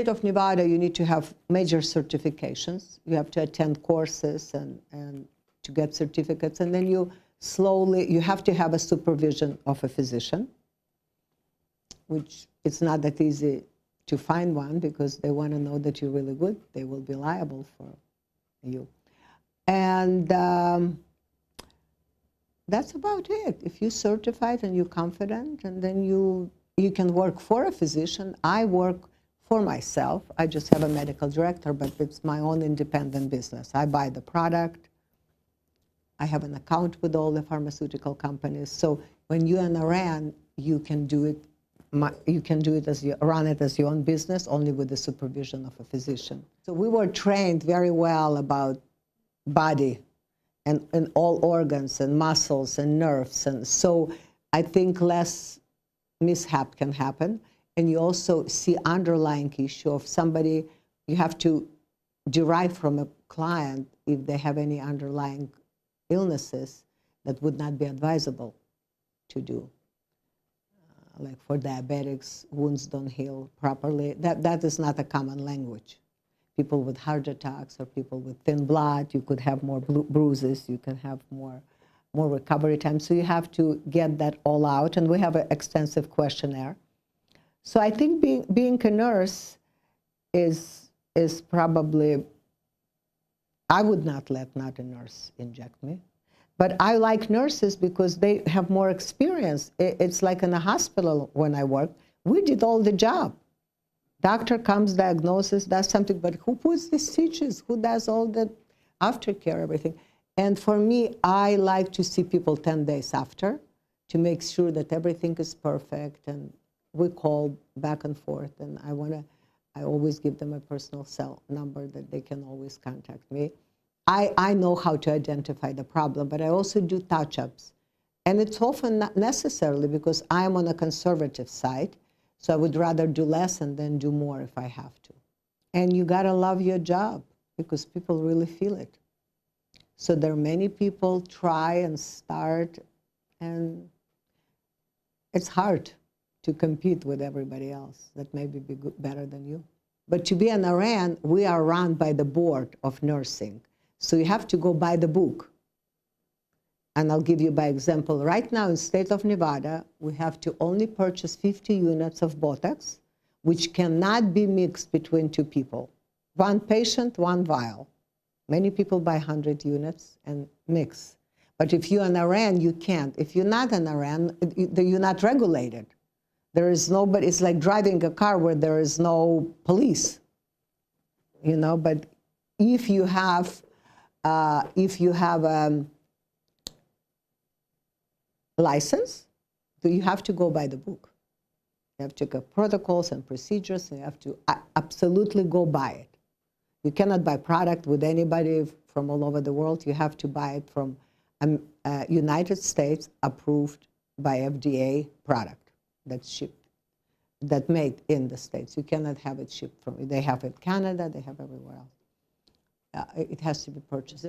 State of Nevada, you need to have major certifications. You have to attend courses and to get certificates. And then you have to have a supervision of a physician, which it's not that easy to find one because they want to know that you're really good. They will be liable for you. And that's about it. If you're certified and you're confident, and then you can work for a physician. I work for myself. I just have a medical director, but it's my own independent business. I buy the product. I have an account with all the pharmaceutical companies. So when you're an RN, you can do it. You can do it run it as your own business, only with the supervision of a physician. So we were trained very well about body and all organs and muscles and nerves, and so I think less mishap can happen. And you also see underlying issue of somebody. You have to derive from a client if they have any underlying illnesses that would not be advisable to do. Like for diabetics, wounds don't heal properly. That is not a common language. People with heart attacks or people with thin blood, you could have more bruises, you can have more recovery time. So you have to get that all out, and we have an extensive questionnaire. So I think being a nurse is probably, I would not let not a nurse inject me. But I like nurses because they have more experience. It's like in a hospital when I worked, we did all the job. Doctor comes, diagnoses, does something, but who puts the stitches? Who does all the aftercare, everything? And for me, I like to see people 10 days after to make sure that everything is perfect. And we call back and forth. And I always give them a personal cell number that they can always contact me. I know how to identify the problem, but I also do touch-ups. And it's often not necessarily because I'm on a conservative side, so I would rather do less and then do more if I have to. And you gotta love your job because people really feel it. So there are many people try and start, and it's hard to compete with everybody else that maybe be better than you. But to be an RN, we are run by the board of nursing. So you have to go by the book. And I'll give you by example. Right now in state of Nevada, we have to only purchase 50 units of Botox, which cannot be mixed between two people. One patient, one vial. Many people buy 100 units and mix. But if you're an RN, you can't. If you're not an RN, you're not regulated. There is nobody, it's like driving a car where there is no police, you know, but if you have license, you have to go by the book. You have to get protocols and procedures, and you have to absolutely go by it. You cannot buy product with anybody from all over the world. You have to buy it from a United States approved by FDA product that's shipped, that made in the States. You cannot have it shipped from, they have it in Canada, they have everywhere else. It has to be purchased.